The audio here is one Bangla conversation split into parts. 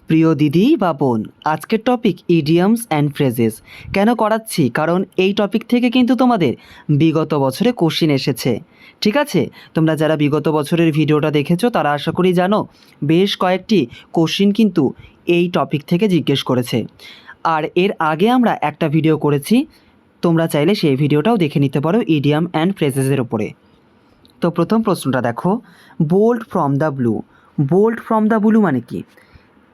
প্রিয় দিদি বা বোন, আজকের টপিক ইডিয়মস অ্যান্ড ফ্রেজেস। কেন করাচ্ছি? কারণ এই টপিক থেকে কিন্তু তোমাদের বিগত বছরে কোশ্চিন এসেছে। ঠিক আছে, তোমরা যারা বিগত বছরের ভিডিওটা দেখেছো তারা আশা করি জানো বেশ কয়েকটি কোশ্চিন কিন্তু এই টপিক থেকে জিজ্ঞেস করেছে। আর এর আগে আমরা একটা ভিডিও করেছি, তোমরা চাইলে সেই ভিডিওটাও দেখে নিতে পারো ইডিয়ম অ্যান্ড ফ্রেজেসের ওপরে। তো প্রথম প্রশ্নটা দেখো, bold from the blue. Bold from the blue মানে কি?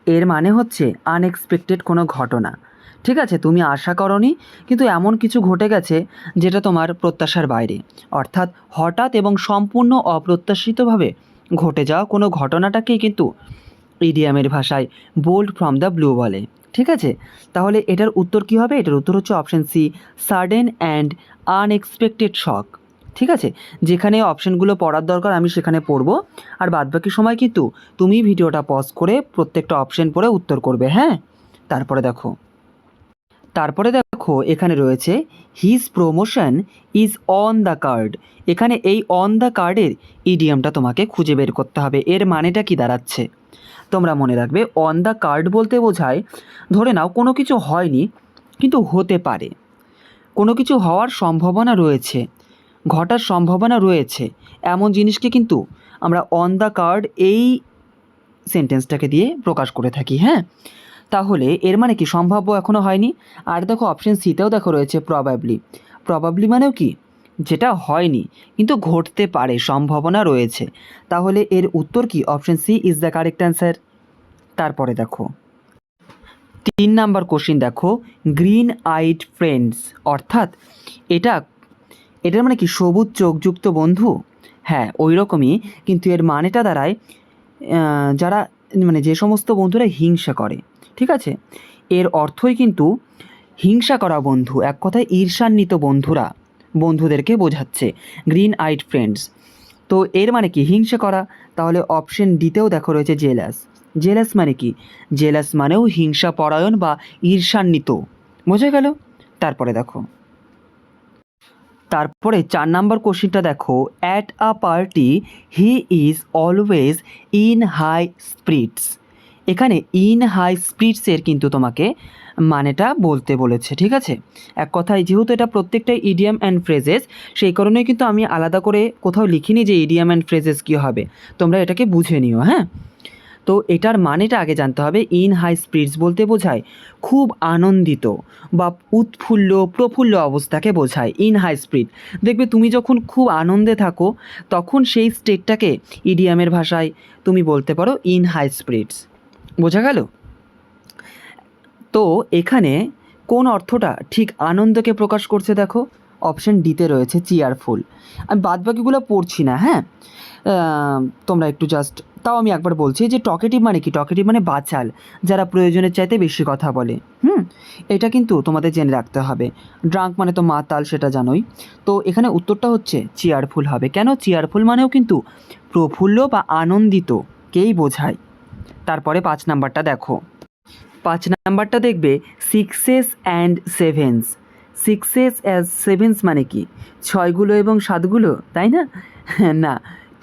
এর মানে হচ্ছে আনএক্সপেক্টেড কোনো ঘটনা। ঠিক আছে, তুমি আশা করনি কিন্তু এমন কিছু ঘটে গেছে যেটা তোমার প্রত্যাশার বাইরে, অর্থাৎ হঠাৎ এবং সম্পূর্ণ অপ্রত্যাশিতভাবে ঘটে যাওয়া কোনো ঘটনাটাকেই কিন্তু ইডিয়ামের ভাষায় বোল্ড ফ্রম দ্য ব্লু বলে। ঠিক আছে, তাহলে এটার উত্তর কী হবে? এটার উত্তর হচ্ছে option C, sudden and unexpected shock. ঠিক আছে, যেখানে অপশানগুলো পড়ার দরকার আমি সেখানে পড়বো, আর বাদবাকি সময় কিন্তু তুমি ভিডিওটা পজ করে প্রত্যেকটা অপশান পড়ে উত্তর করবে। হ্যাঁ, তারপরে দেখো এখানে রয়েছে his promotion is on the card. এখানে এই অন দ্য কার্ডের ইডিয়ামটা তোমাকে খুঁজে বের করতে হবে। এর মানেটা কি দাঁড়াচ্ছে তোমরা মনে রাখবে। অন দ্য কার্ড বলতে বোঝায়, ধরে নাও কোনো কিছু হয়নি কিন্তু হতে পারে, কোনো কিছু হওয়ার সম্ভাবনা রয়েছে, ঘটার সম্ভাবনা রয়েছে, এমন জিনিসকে কিন্তু আমরা অন দ্য কার্ড এই সেন্টেন্সটাকে দিয়ে প্রকাশ করে থাকি। হ্যাঁ, তাহলে এর মানে কি সম্ভাব্য এখনও হয়নি। আর দেখো অপশন সিতেও দেখো রয়েছে প্রবাবলি। প্রবাবলি মানেও কি? যেটা হয়নি কিন্তু ঘটতে পারে, সম্ভাবনা রয়েছে। তাহলে এর উত্তর কি? Option C is the correct answer. তারপরে দেখো 3 নাম্বার কোশ্চিন দেখো, গ্রিন আইড ফ্রেন্ডস, অর্থাৎ এটার মানে কি সবুজ চোখযুক্ত বন্ধু? হ্যাঁ, ওই রকমই, কিন্তু এর মানেটা দাঁড়ায় যারা মানে যে সমস্ত বন্ধুরা হিংসা করে। ঠিক আছে, এর অর্থই কিন্তু হিংসা করা বন্ধু, এক কথায় ঈর্ষান্বিত বন্ধুদেরকে বোঝাচ্ছে গ্রিন আইড ফ্রেন্ডস। তো এর মানে কি? হিংসা করা। তাহলে অপশন ডিতেও দেখো রয়েছে জেলাস। জেলাস মানে কি? জেলাস মানেও হিংসা পরায়ণ বা ঈর্ষান্বিত। বোঝা গেল? তারপরে 4 নাম্বার কোশ্চিনটা দেখো, at a party he is always in high spirits. এখানে ইন হাই স্পিরিটসের কিন্তু তোমাকে মানেটা বলতে বলেছে। ঠিক আছে, এক কথায় যেহেতু এটা প্রত্যেকটাই ইডিয়াম অ্যান্ড ফ্রেজেস, সেই কারণেই কিন্তু আমি আলাদা করে কোথাও লিখিনি যে ইডিয়াম অ্যান্ড ফ্রেজেস কী হবে, তোমরা এটাকে বুঝে নিও। হ্যাঁ, তো এটার মানেটা আগে জানতে হবে। ইন হাই স্পিরিটস বলতে বোঝায় খুব আনন্দিত বা প্রফুল্ল অবস্থাকে বোঝায় ইন হাই স্পিরিট। দেখবে তুমি যখন খুব আনন্দে থাকো তখন সেই স্টেটটাকে ইডিয়ামের ভাষায় তুমি বলতে পারো ইন হাই স্পিরিটস। বোঝা গেল? তো এখানে কোন অর্থটা ঠিক আনন্দকে প্রকাশ করছে দেখো, অপশন ডিতে রয়েছে চিয়ারফুল। আমি বাদবাকিগুলো পড়ছি না। হ্যাঁ, তোমরা একটু জাস্ট, তাও আমি একবার বলছি যে টকেটিভ মানে কি? টকেটিভ মানে বাচাল, যারা প্রয়োজনের চাইতে বেশি কথা বলে। এটা কিন্তু তোমাদের জেনে রাখতে হবে। ড্রাঙ্ক মানে তো মাতাল, সেটা জানোই। তো এখানে উত্তরটা হচ্ছে চিয়ারফুল হবে। কেন? চিয়ারফুল মানেও কিন্তু প্রফুল্ল বা আনন্দিতকেই বোঝায়। তারপরে 5 নাম্বারটা দেখো। 5 নাম্বারটা দেখবে sixes and sevens. Sixes as sevens মানে কি? 6গুলো এবং 7গুলো, তাই না? না,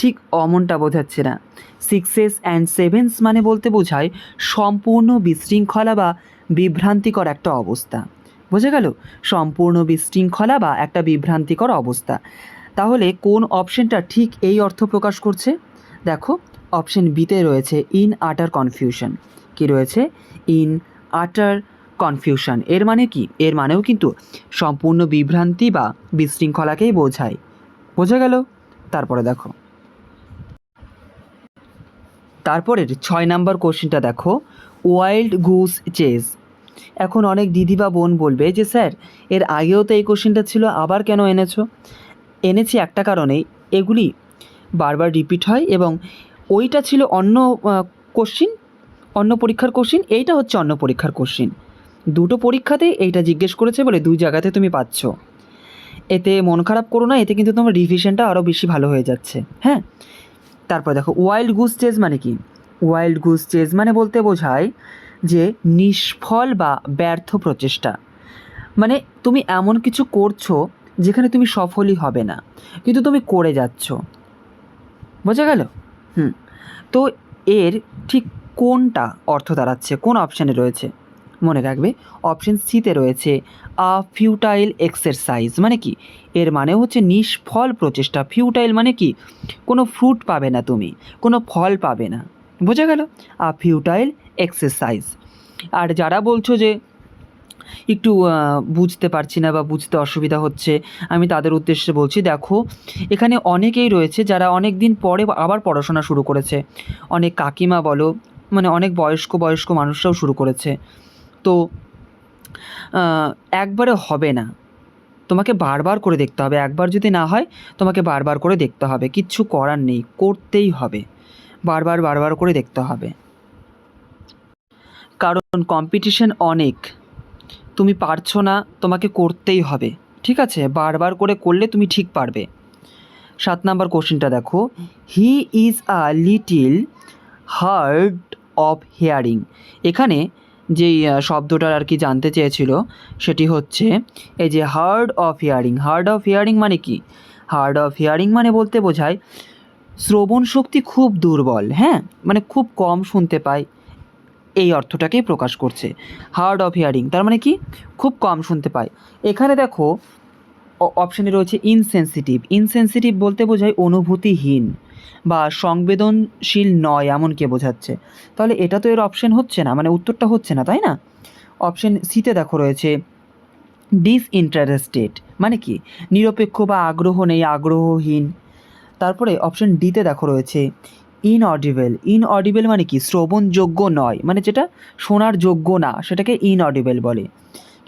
ঠিক অমনটা বোঝাচ্ছে না। সিক্সেস অ্যান্ড সেভেন্স মানে বলতে বোঝায় সম্পূর্ণ বিশৃঙ্খলা বা বিভ্রান্তিকর একটা অবস্থা। বোঝা গেল? সম্পূর্ণ বিশৃঙ্খলা বা একটা বিভ্রান্তিকর অবস্থা। তাহলে কোন অপশনটা ঠিক এই অর্থ প্রকাশ করছে? দেখো অপশন বিতে রয়েছে ইন আটার কনফিউশন। কি রয়েছে? ইন আটার কনফিউশন। এর মানে কি? এর মানেও কিন্তু সম্পূর্ণ বিভ্রান্তি বা বিশৃঙ্খলাকেই বোঝায়। বোঝা গেল? তারপরে দেখো তারপরের 6 নাম্বার কোশ্চেনটা দেখো, ওয়াইল্ড গুস চেজ। এখন অনেক দিদি বা বোন বলবে যে স্যার এর আগেও তো এই কোশ্চেনটা ছিল, আবার কেন এনেছো? এনেছি একটা কারণেই, এগুলি বারবার রিপিট হয় এবং ওইটা ছিল অন্য কোশ্চিন, অন্য পরীক্ষার কোশ্চিন, এইটা হচ্ছে অন্য পরীক্ষার কোশ্চিন। দুটো পরীক্ষাতেই এইটা জিজ্ঞেস করেছে বলে 2 জায়গাতে তুমি পাচ্ছ। এতে মন খারাপ করো না, এতে কিন্তু তোমার রিভিশনটা আরও বেশি ভালো হয়ে যাচ্ছে। হ্যাঁ, তারপর দেখো ওয়াইল্ড গুস চেজ মানে কি? ওয়াইল্ড গুস চেজ মানে বলতে বোঝায় যে নিষ্ফল বা ব্যর্থ প্রচেষ্টা। মানে তুমি এমন কিছু করছো যেখানে তুমি সফলই হবে না, কিন্তু তুমি করে যাচ্ছ। বোঝা গেল? তো এর ঠিক কোনটা অর্থ দাঁড়াচ্ছে, কোন অপশানে রয়েছে? মনে রাখবে অপশন সিতে রয়েছে আ ফিউটাইল এক্সারসাইজ, মানে কি এর মানে হচ্ছে নিষ্ফল প্রচেষ্টা। ফিউটাইল মানে কি কোনো ফ্রুট পাবে না, তুমি কোনো ফল পাবে না, বোঝা গেল? আ ফিউটাইল এক্সারসাইজ। আর যারা বলছো যে একটু বুঝতে পারছি না বা বুঝতে অসুবিধা হচ্ছে, আমি তাদের উদ্দেশ্যে বলছি, দেখো এখানে অনেকেই রয়েছে যারা অনেক দিন পরে আবার পড়াশোনা শুরু করেছে। অনেক কাকিমা বলো, মানে অনেক বয়স্ক বয়স্ক মানুষরাও শুরু করেছে। তো একবারে হবে না, তোমাকে বারবার করে দেখতে হবে। একবার যদি না হয় তোমাকে বারবার করে দেখতে হবে, কিচ্ছু করার নেই, করতেই হবে, বারবার বারবার করে দেখতে হবে, কারণ কম্পিটিশন অনেক। তুমি পারছো না, তোমাকে করতেই হবে, ঠিক আছে? বারবার করে করলে তুমি ঠিক পারবে। 7 নাম্বার কোশ্চেনটা দেখো, he is a little hard of hearing. এখানে যেই শব্দটার আর কি জানতে চেয়েছিল সেটি হচ্ছে এই যে hard of hearing. Hard of hearing মানে কি? হার্ড অফ হিয়ারিং মানে বলতে বোঝায় শ্রবণ শক্তি খুব দুর্বল, হ্যাঁ, মানে খুব কম শুনতে পায়, এই অর্থটাকেই প্রকাশ করছে হার্ড অফ হিয়ারিং। তার মানে কি খুব কম শুনতে পায়। এখানে দেখো অপশানে রয়েছে ইনসেনসিটিভ। ইনসেনসিটিভ বলতে বোঝায় অনুভূতিহীন বা সংবেদনশীল নয়, এমনকে বোঝাচ্ছে। তাহলে এটা তো এর অপশান হচ্ছে না, মানে উত্তরটা হচ্ছে না, তাই না? অপশান সিতে দেখো রয়েছে ডিসইন্টারেস্টেড, মানে কি নিরপেক্ষ বা আগ্রহ নেই, আগ্রহহীন। তারপরে অপশান ডিতে দেখো রয়েছে ইনঅডিবল। ইনঅডিবল মানে কি শ্রবণযোগ্য নয়, মানে যেটা শোনার যোগ্য না সেটাকে ইনঅডিবল বলে।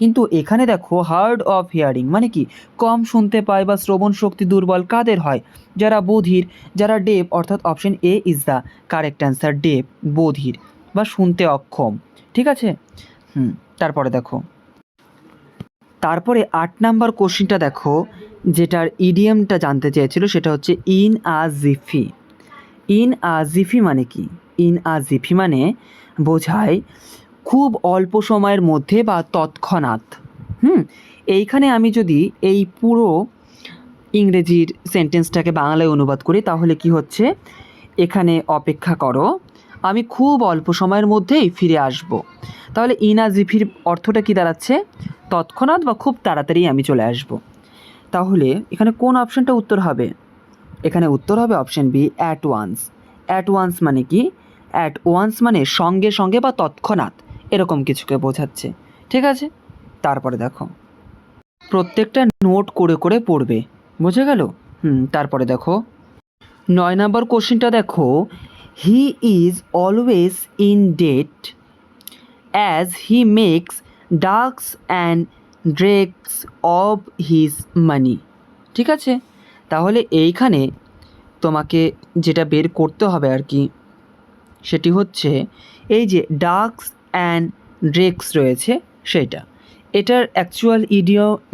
কিন্তু এখানে দেখো হার্ড অফ হিয়ারিং মানে কি কম শুনতে পায় বা শ্রবণ শক্তি দুর্বল কাদের হয়? যারা বধির, যারা ডেফ, অর্থাৎ option A is the correct answer, deaf, বধির বা শুনতে অক্ষম, ঠিক আছে? তারপরে দেখো, তারপরে 8 নাম্বার কোশ্চেনটা দেখো, যেটার ইডিয়ামটা জানতে চেয়েছিল সেটা হচ্ছে in a jiffy. In a jiffy মানে কি? ইন আ জিফি মানে বোঝায় খুব অল্প সময়ের মধ্যে বা তৎক্ষণাৎ। এইখানে আমি যদি এই পুরো ইংরেজির সেন্টেন্সটাকে বাংলায় অনুবাদ করি তাহলে কি হচ্ছে, এখানে অপেক্ষা করো, আমি খুব অল্প সময়ের মধ্যেই ফিরে আসব। তাহলে ইন আ জিফির অর্থটা কী দাঁড়াচ্ছে? তৎক্ষণাৎ বা খুব তাড়াতাড়ি আমি চলে আসব। তাহলে এখানে কোন অপশানটা উত্তর হবে? এখানে উত্তর হবে option B, at once. At once মানে কি? অ্যাট ওয়ান্স মানে সঙ্গে সঙ্গে বা তৎক্ষণাৎ, এরকম কিছুকে বোঝাচ্ছে, ঠিক আছে? তারপরে দেখো, প্রত্যেকটা নোট করে করে পড়বে, বুঝে গেল? তারপরে দেখো 9 নাম্বার কোশ্চেনটা দেখো, he is always in debt as he makes ducks and drakes of his money, ঠিক আছে? তাহলে এইখানে তোমাকে যেটা বের করতে হবে আর কি, সেটি হচ্ছে এই যে ডাক্স অ্যান্ড ড্রেকস রয়েছে সেটা, এটার অ্যাকচুয়াল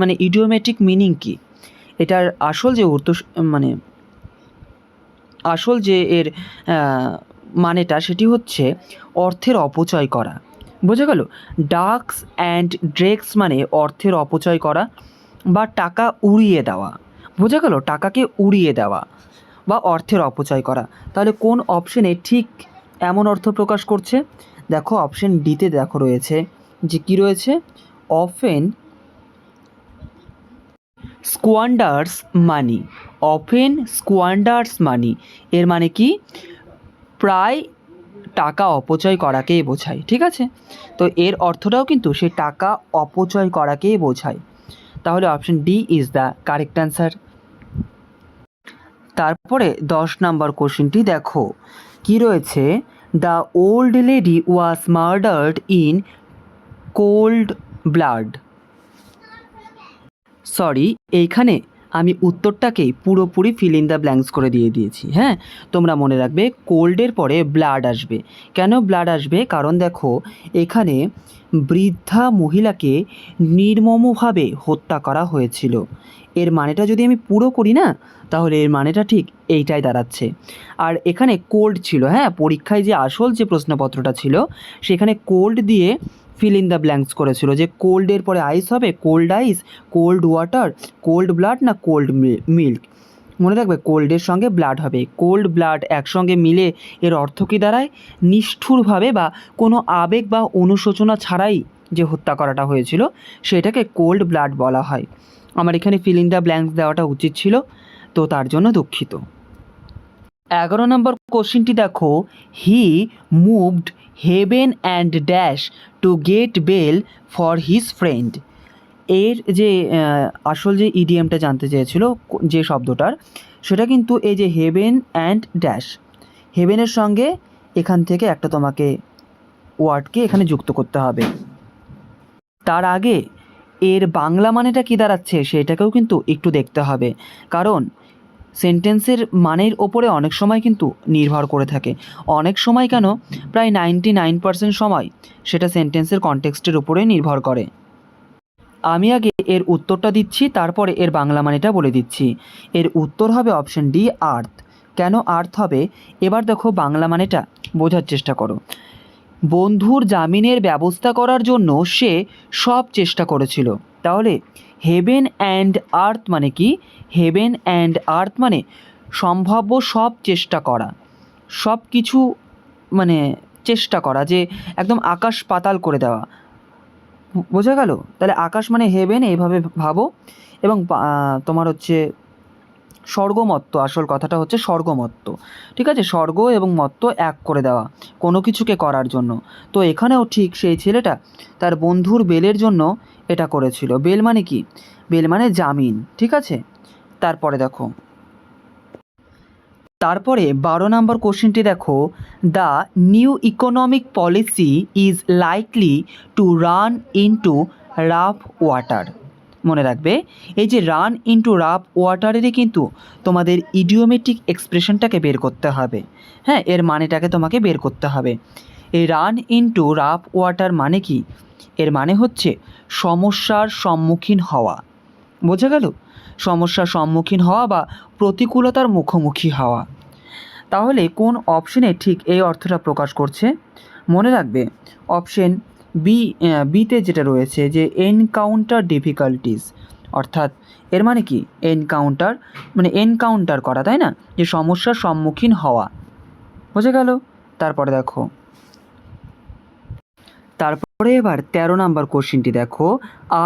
মানে ইডিওমেটিক মিনিং কি? এটার আসল যে মানে আসল যে এর মানেটা সেটি হচ্ছে অর্থের অপচয় করা, বোঝা গেল? ডাক্স অ্যান্ড ড্রেকস মানে অর্থের অপচয় করা বা টাকা উড়িয়ে দেওয়া, বোঝা গেল? টাকাকে উড়িয়ে দেওয়া বা অর্থের অপচয় করা। তাহলে কোন অপশনে ঠিক এমন অর্থ প্রকাশ করছে? দেখো অপশন ডিতে দেখো রয়েছে যে কী রয়েছে, অফেন স্কোয়ান্ডার্স মানি। অফেন স্কোয়ান্ডার্স মানি এর মানে কি প্রায় টাকা অপচয় করাকেই বোঝায়, ঠিক আছে? তো এর অর্থটাও কিন্তু সে টাকা অপচয় করাকেই বোঝায়। তাহলে option D is the correct answer. তারপরে 10 নাম্বার কোশ্চেনটি দেখো কি রয়েছে, the old lady was murdered in cold blood. Sorry, এইখানে আমি উত্তরটাকেই পুরোপুরি ফিল ইন দ্য ব্ল্যাঙ্কস করে দিয়েছি, হ্যাঁ? তোমরা মনে রাখবে কোল্ডের পরে ব্লাড আসবে। কেন ব্লাড আসবে? কারণ দেখো এখানে বৃদ্ধা মহিলাকে নির্মমভাবে হত্যা করা হয়েছিল। এর মানেটা যদি আমি পুরো করি না তাহলে এর মানেটা ঠিক এইটাই দাঁড়াচ্ছে। আর এখানে কোল্ড ছিল, হ্যাঁ, পরীক্ষায় যে আসল যে প্রশ্নপত্রটা ছিল সেখানে কোল্ড দিয়ে ফিল ইন দ্য ব্ল্যাঙ্কস করেছিল যে কোল্ডের পরে আইস হবে, কোল্ড আইস, কোল্ড ওয়াটার, কোল্ড ব্লাড না কোল্ড মিল্ক। মনে রাখবে কোল্ডের সঙ্গে ব্লাড হবে, কোল্ড ব্লাড একসঙ্গে মিলে এর অর্থ কী দাঁড়ায়, নিষ্ঠুরভাবে বা কোনো আবেগ বা অনুশোচনা ছাড়াই যে হত্যা করাটা হয়েছিল সেটাকে কোল্ড ব্লাড বলা হয়। আমার এখানে ফিলিং দ্য ব্ল্যাঙ্কস দেওয়াটা উচিত ছিল, তো তার জন্য দুঃখিত। 11 নম্বর কোশ্চেনটি দেখো, he moved heaven and dash to get bail for his friend. এর যে আসল যে ইডিএমটা জানতে চেয়েছিল যে শব্দটার, সেটা কিন্তু এই যে হেভেন অ্যান্ড ড্যাশ, হেভেনের সঙ্গে এখান থেকে একটা তোমাকে ওয়ার্ডকে এখানে যুক্ত করতে হবে। তার আগে এর বাংলা মানেটা কী দাঁড়াচ্ছে সেটাকেও কিন্তু একটু দেখতে হবে, কারণ সেন্টেন্সের মানের ওপরে অনেক সময় কিন্তু নির্ভর করে থাকে। অনেক সময় কেন, প্রায় 99% সময় সেটা সেন্টেন্সের কনটেক্সটের উপরে নির্ভর করে। আমি আগে এর উত্তরটা দিচ্ছি, তারপরে এর বাংলা মানেটা বলে দিচ্ছি। এর উত্তর হবে অপশন ডি, আর্থ। কেন আর্থ হবে, এবার দেখো বাংলা মানেটা বোঝার চেষ্টা করো। বন্ধুর জামিনের ব্যবস্থা করার জন্য সে সব চেষ্টা করেছিল। তাহলে হেভেন অ্যান্ড আর্থ মানে কি, হেভেন অ্যান্ড আর্থ মানে সম্ভাব্য সব চেষ্টা করা, সব কিছু মানে চেষ্টা করা, যে একদম আকাশ পাতাল করে দেওয়া, বোঝা গেল? তাহলে আকাশ মানে হেভেন, এইভাবে ভাবো। এবং তোমার হচ্ছে স্বর্গমত্ত, আসল কথাটা হচ্ছে স্বর্গমত্ত, ঠিক আছে? স্বর্গ এবং মত্ত এক করে দেওয়া কোনো কিছুকে করার জন্য। তো এখানেও ঠিক সেই ছেলেটা তার বন্ধুর বেলের জন্য এটা করেছিল। বেল মানে কি, বেল মানে জামিন, ঠিক আছে? তারপরে দেখো, তারপরে 12 নম্বর কোশ্চেনটি দেখো, the new economic policy is likely to run into rough water. মনে রাখবে, এই যে রান ইনটু রাফ ওয়াটারেরই কিন্তু তোমাদের ইডিওমেটিক এক্সপ্রেশনটাকে বের করতে হবে। হ্যাঁ, এর মানেটাকে তোমাকে বের করতে হবে। এই রান ইনটু রাফ ওয়াটার মানে কি, এর মানে হচ্ছে সমস্যার সম্মুখীন হওয়া, বোঝা গেল? সমস্যার সম্মুখীন হওয়া বা প্রতিকূলতার মুখোমুখি হওয়া। তাহলে কোন অপশনে ঠিক এই অর্থটা প্রকাশ করছে? মনে রাখবে অপশন বিতে যেটা রয়েছে যে এনকাউন্টার ডিফিকাল্টিস, অর্থাৎ এর মানে কি, এনকাউন্টার মানে এনকাউন্টার করা, তাই না? যে সমস্যার সম্মুখীন হওয়া, বোঝা গেল? তারপরে দেখো, তারপরে এবার 13 নম্বর কোশ্চেনটি দেখো,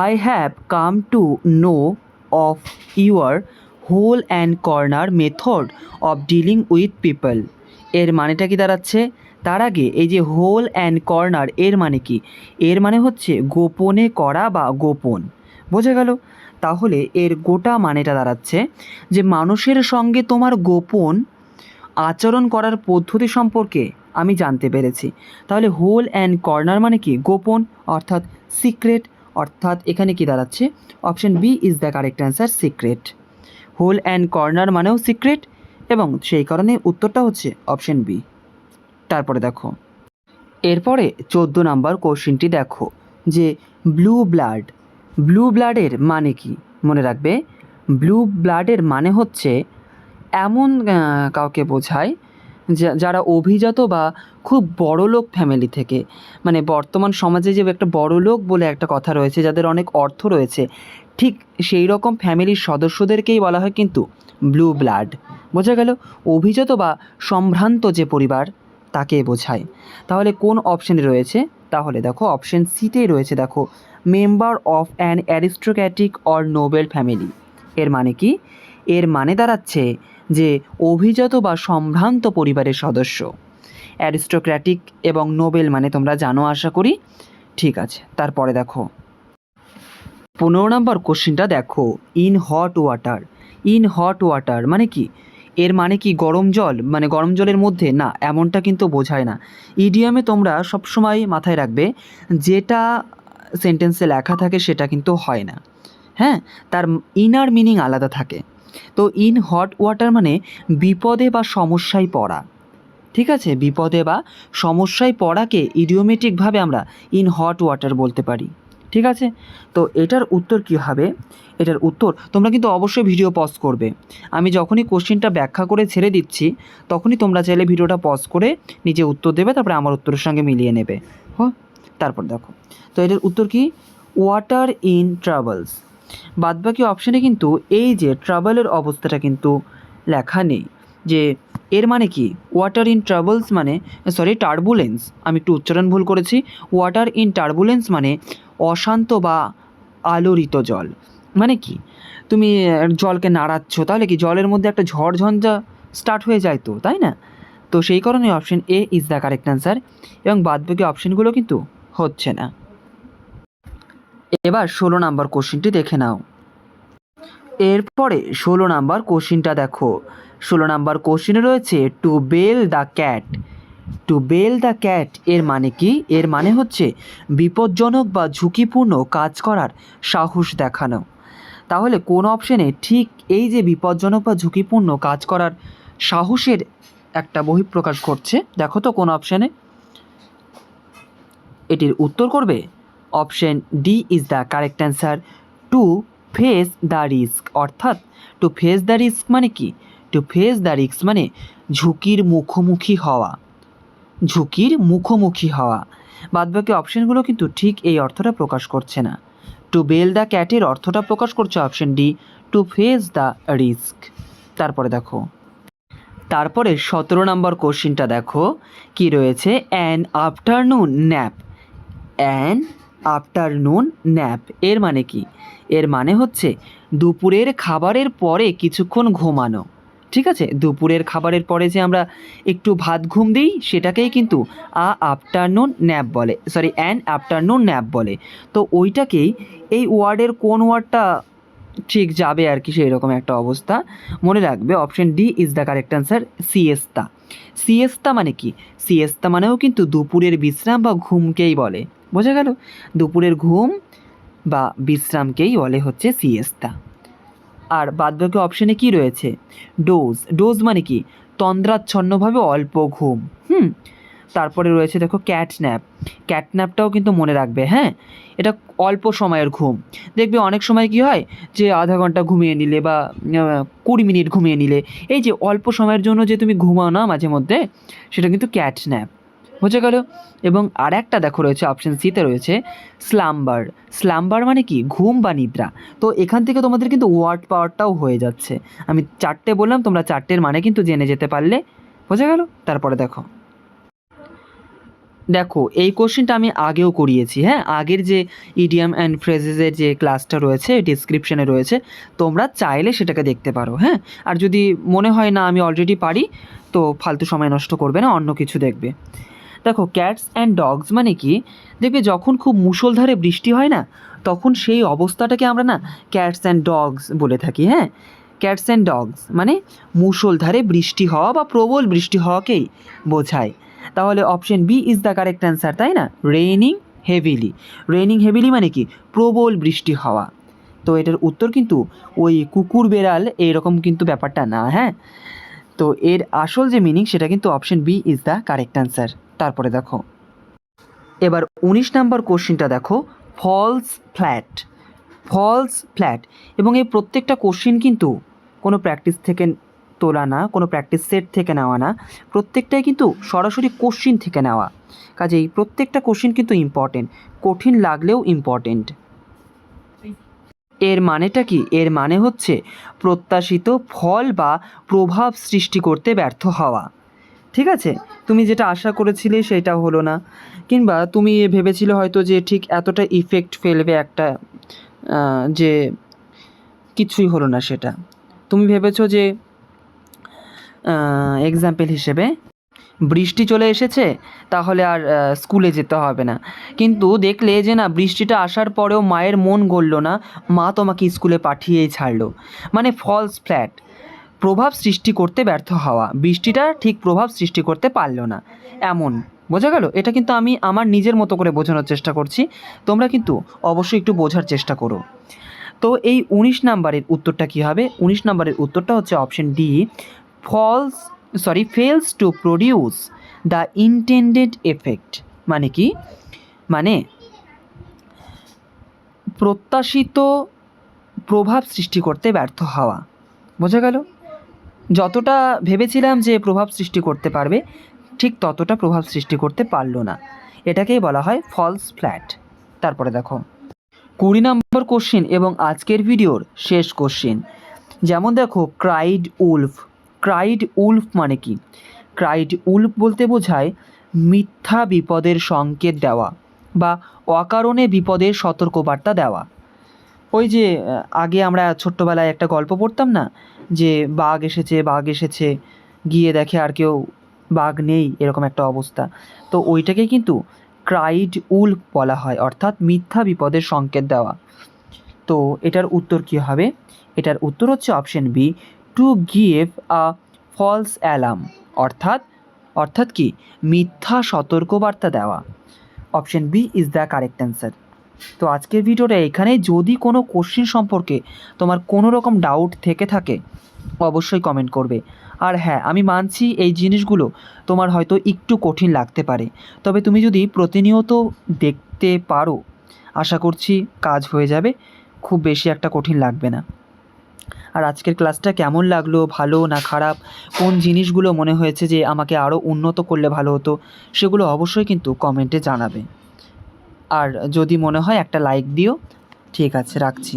I have come to know of your hole and corner method of dealing with people. এর মানেটা কি দাঁড়াচ্ছে? তার আগে এই যে হোল অ্যান্ড কর্নার, এর মানে কি, এর মানে হচ্ছে গোপনে করা বা গোপন, বোঝা গেল? তাহলে এর গোটা মানেটা দাঁড়াচ্ছে যে মানুষের সঙ্গে তোমার গোপন আচরণ করার পদ্ধতি সম্পর্কে আমি জানতে পেরেছি। তাহলে হোল অ্যান্ড কর্নার মানে কি, গোপন, অর্থাৎ সিক্রেট, অর্থাৎ এখানে কি দাঁড়াচ্ছে, option B is the correct answer, secret. Hole and corner মানেও সিক্রেট, এবং সেই কারণে উত্তরটা হচ্ছে অপশন বি। তারপরে দেখো, এরপরে 14 নাম্বার কোশ্চেনটি দেখো, যে ব্লু ব্লাড, ব্লু ব্লাডের মানে কি? মনে রাখবে, ব্লু ব্লাডের মানে হচ্ছে এমন কাউকে বোঝায় যারা অভিজাত বা খুব বড়লোক ফ্যামিলি থেকে, মানে বর্তমান সমাজে যে একটা বড়লোক বলে একটা কথা রয়েছে, যাদের অনেক অর্থ রয়েছে, ঠিক সেই রকম ফ্যামিলির সদস্যদেরকেই বলা হয় কিন্তু ব্লু ব্লাড, বোঝা গেল? অভিজাত বা সম্ভ্রান্ত যে পরিবার তাকে বোঝায়। তাহলে কোন অপশানে রয়েছে? তাহলে দেখো অপশান সিতেই রয়েছে, দেখো member of an aristocratic or noble family. এর মানে কি? এর মানে দাঁড়াচ্ছে যে অভিজাত বা সম্ভ্রান্ত পরিবারের সদস্য। অ্যারিস্টোক্র্যাটিক এবং নোবেল মানে তোমরা জানো আশা করি, ঠিক আছে? তারপরে দেখো 15 নম্বর কোশ্চেনটা দেখো, in hot water. In hot water মানে কি? এর মানে কি গরম জল, মানে গরম জলের মধ্যে? না, এমনটা কিন্তু বোঝায় না। ইডিয়ামে তোমরা সবসময় মাথায় রাখবে, যেটা সেন্টেন্সে লেখা থাকে সেটা কিন্তু হয় না, হ্যাঁ, তার ইনার মিনিং আলাদা থাকে। তো ইন হট ওয়াটার মানে বিপদে বা সমস্যায় পড়া, ঠিক আছে? বিপদে বা সমস্যায় পড়াকে ইডিওমেটিকভাবে আমরা ইন হট ওয়াটার বলতে পারি, ঠিক আছে? তো এটার উত্তর কী হবে? এটার উত্তর তোমরা কিন্তু অবশ্যই ভিডিও পজ করবে। আমি যখনই কোশ্চেনটা ব্যাখ্যা করে ছেড়ে দিচ্ছি, তখনই তোমরা চাইলে ভিডিওটা পজ করে নিজে উত্তর দেবে, তারপরে আমার উত্তরের সঙ্গে মিলিয়ে নেবে। হ্যাঁ, তারপর দেখো, তো এটার উত্তর কি? Water in travels. বাদবাকি অপশানে কিন্তু এই যে ট্রাভেলের অবস্থাটা কিন্তু লেখা নেই। যে এর মানে কি, ওয়াটার ইন ট্রাবলস মানে টার্বুলেন্স, আমি একটু উচ্চারণ ভুল করেছি। ওয়াটার ইন টার্বুলেন্স মানে অশান্ত বা আলোড়িত জল। মানে কি, তুমি জলকে নাড়াচ্ছ, তাহলে কি জলের মধ্যে একটা ঝড়ঝঞ্ঝা স্টার্ট হয়ে যায় তো, তাই না? তো সেই কারণে option A is the correct answer, এবং বাদবাকি অপশনগুলো কিন্তু হচ্ছে না। এবার 16 নাম্বার কোশ্চেনটি দেখে নাও। এরপরে 16 নাম্বার কোশ্চেনটা দেখো। 16 নাম্বার কোশ্চেনে রয়েছে to bell the cat. To bell the cat এর মানে কি? এর মানে হচ্ছে বিপজ্জনক বা ঝুঁকিপূর্ণ কাজ করার সাহস দেখানো। তাহলে কোন অপশনে ঠিক এই যে বিপজ্জনক বা ঝুঁকিপূর্ণ কাজ করার সাহসের একটা বহিঃপ্রকাশ ঘটছে, দেখো তো কোন অপশনে। এটির উত্তর করবে option D is the correct answer, to face the risk. অর্থাৎ টু ফেস দ্য রিস্ক মানে কি? টু ফেস দ্য রিস্ক মানে ঝুঁকির মুখোমুখি হওয়া, ঝুঁকির মুখোমুখি হওয়া। বাদবাকি অপশনগুলো কিন্তু ঠিক এই অর্থটা প্রকাশ করছে না। টু বেল দ্য ক্যাটের অর্থটা প্রকাশ করছে option D, to face the risk. তারপরে 17 নম্বর কোশ্চিনটা দেখো কি রয়েছে, an afternoon nap. An afternoon nap এর মানে কি? এর মানে হচ্ছে দুপুরের খাবারের পরে কিছুক্ষণ ঘুমানো। ঠিক আছে, দুপুরের খাবারের পরে যে আমরা একটু ভাত ঘুম দিই, সেটাকেই কিন্তু আফটারনুন ন্যাপ বলে, অ্যান আফটারনুন ন্যাপ বলে। তো ওইটাকেই এই ওয়ার্ডের কোন ওয়ার্ডটা ঠিক যাবে আর কি, সেই রকম একটা অবস্থা। মনে রাখবে option D is the correct answer, siesta. Siesta মানে কি? সিয়েস্তা মানেও কিন্তু দুপুরের বিশ্রাম বা ঘুমকেই বলে। বোঝা গেল? দুপুরের ঘুম বা বিশ্রামকেই বলে হচ্ছে সিয়েস্তা। আর বাদবাকি অপশনে কি রয়েছে, ডোজ। ডোজ মানে কি? তন্দ্রাচ্ছন্নভাবে অল্প ঘুম। তারপরে রয়েছে দেখো ক্যাটন্যাপ। ক্যাটন্যাপটাও কিন্তু মনে রাখবে, হ্যাঁ, এটা অল্প সময়ের ঘুম। দেখবে অনেক সময় কি হয় যে আধা ঘন্টা ঘুমিয়ে নিলে বা 20 মিনিট ঘুমিয়ে নিলে, এই যে অল্প সময়ের জন্য যে তুমি ঘুমাও না মাঝে মধ্যে, সেটা কিন্তু ক্যাটন্যাপ। বোঝা গেল? এবং আর একটা দেখো রয়েছে অপশন সিতে রয়েছে স্লাম্বার। স্লাম্বার মানে কি? ঘুম বা নিদ্রা। তো এখান থেকে তোমাদের কিন্তু ওয়ার্ড পাওয়ারটাও হয়ে যাচ্ছে। আমি 4টে বললাম, তোমরা 4টের মানে কিন্তু জেনে যেতে পারলে। বোঝা গেল? তারপরে দেখো এই কোশ্চেনটা আমি আগেও করিয়েছি, হ্যাঁ, আগের যে ইডিয়াম অ্যান্ড ফ্রেজেসের যে ক্লাসটা রয়েছে ডিসক্রিপশনে রয়েছে, তোমরা চাইলে সেটাকে দেখতে পারো, হ্যাঁ। আর যদি মনে হয় না আমি অলরেডি পারি, তো ফালতু সময় নষ্ট করবে না, অন্য কিছু দেখবে। দেখো ক্যাটস অ্যান্ড ডগস মানে কি? দেখবে যখন খুব মুষলধারে বৃষ্টি হয় না, তখন সেই অবস্থাটাকে আমরা না ক্যাটস অ্যান্ড ডগস বলে থাকি, হ্যাঁ। ক্যাটস অ্যান্ড ডগস মানে মুষলধারে বৃষ্টি হওয়া বা প্রবল বৃষ্টি হওয়াকেই বোঝায়। তাহলে option B is the correct answer, তাই না? Raining heavily. রেইনিং হেভিলি মানে কি? প্রবল বৃষ্টি হওয়া। তো এটার উত্তর কিন্তু ওই কুকুর বেড়াল এইরকম কিন্তু ব্যাপারটা না, হ্যাঁ। তো এর আসল যে মিনিং সেটা কিন্তু option B is the correct answer. তারপরে দেখো এবার 19 নাম্বার কোশ্চিনটা দেখো, ফলস ফ্ল্যাট। ফলস ফ্ল্যাট, এবং এই প্রত্যেকটা কোশ্চিন কিন্তু কোনো প্র্যাকটিস থেকে তোলা না, কোনো প্র্যাকটিস সেট থেকে নেওয়া না, প্রত্যেকটাই কিন্তু সরাসরি কোশ্চিন থেকে নেওয়া। কাজেই প্রত্যেকটা কোশ্চিন কিন্তু ইম্পর্টেন্ট, কঠিন লাগলেও ইম্পর্টেন্ট। এর মানেটা কি? এর মানে হচ্ছে প্রত্যাশিত ফল বা প্রভাব সৃষ্টি করতে ব্যর্থ হওয়া। ঠিক আছে, তুমি যেটা আশা করেছিলে সেটা হলো না, কিংবা তুমি ভেবেছিলে হয়তো যে ঠিক এতটা ইফেক্ট ফেলবে একটা, যে কিছুই হলো না সেটা। তুমি ভেবেছো যে এক্সাম্পল হিসেবে বৃষ্টি চলে এসেছে, তাহলে আর স্কুলে যেতে হবে না, কিন্তু দেখলে যে না, বৃষ্টিটা আসার পরেও মায়ের মন গলল না, মা তোমাকে স্কুলে পাঠিয়েই ছাড়লো। মানে ফলস ফ্ল্যাট, প্রভাব সৃষ্টি করতে ব্যর্থ হওয়া, বৃষ্টিটা ঠিক প্রভাব সৃষ্টি করতে পারলো না, এমন। বোঝা গেল? এটা কিন্তু আমি আমার নিজের মতো করে বোঝানোর চেষ্টা করছি, তোমরা কিন্তু অবশ্যই একটু বোঝার চেষ্টা করো। তো এই 19 নাম্বারের উত্তরটা কী হবে? 19 নাম্বারের উত্তরটা হচ্ছে option D, fails to produce the intended effect. মানে কি? মানে প্রত্যাশিত প্রভাব সৃষ্টি করতে ব্যর্থ হওয়া। বোঝা গেল? যতটা ভেবেছিলাম যে প্রভাব সৃষ্টি করতে পারবে, ঠিক ততটা প্রভাব সৃষ্টি করতে পারলো না, এটাকেই বলা হয় ফলস ফ্ল্যাট। তারপরে দেখো 20 নম্বর কোশ্চেন এবং আজকের ভিডিওর শেষ কোশ্চেন। যেমন দেখো ক্রাইড উলফ, ক্রাইড উলফ মানে কি? ক্রাইড উলফ বলতে বোঝায় মিথ্যা বিপদের সংকেত দেওয়া বা অকারণে বিপদের সতর্কবার্তা দেওয়া। ওই যে আগে আমরা ছোট্টবেলায় একটা গল্প পড়তাম না, যে বাঘ এসেছে, বাঘ এসেছে, গিয়ে দেখে আর কেউ বাঘ নেই, এরকম একটা অবস্থা। তো ওইটাকে কিন্তু ক্রাইড উলফ বলা হয়, অর্থাৎ মিথ্যা বিপদের সংকেত দেওয়া। তো এটার উত্তর কী হবে? এটার উত্তর হচ্ছে option B, to give a false alarm, অর্থাৎ অর্থাৎ কি মিথ্যা সতর্কবার্তা দেওয়া। Option B is the correct answer. তো আজকের ভিডিওটা এখানে, যদি কোনো কোশ্চেন সম্পর্কে তোমার কোনো রকম ডাউট থেকে থাকে অবশ্যই কমেন্ট করবে। আর হ্যাঁ, আমি মানছি এই জিনিসগুলো তোমার হয়তো একটু কঠিন লাগতে পারে, তবে তুমি যদি প্রতিনিয়ত দেখতে পারো আশা করছি কাজ হয়ে যাবে, খুব বেশি একটা কঠিন লাগবে না। আর আজকের ক্লাসটা কেমন লাগলো, ভালো না খারাপ, কোন জিনিসগুলো মনে হয়েছে যে আমাকে আরও উন্নত করলে ভালো হতো, সেগুলো অবশ্যই কিন্তু কমেন্টে জানাবে। আর যদি মনে হয় একটা লাইক দিও। ঠিক আছে, রাখছি।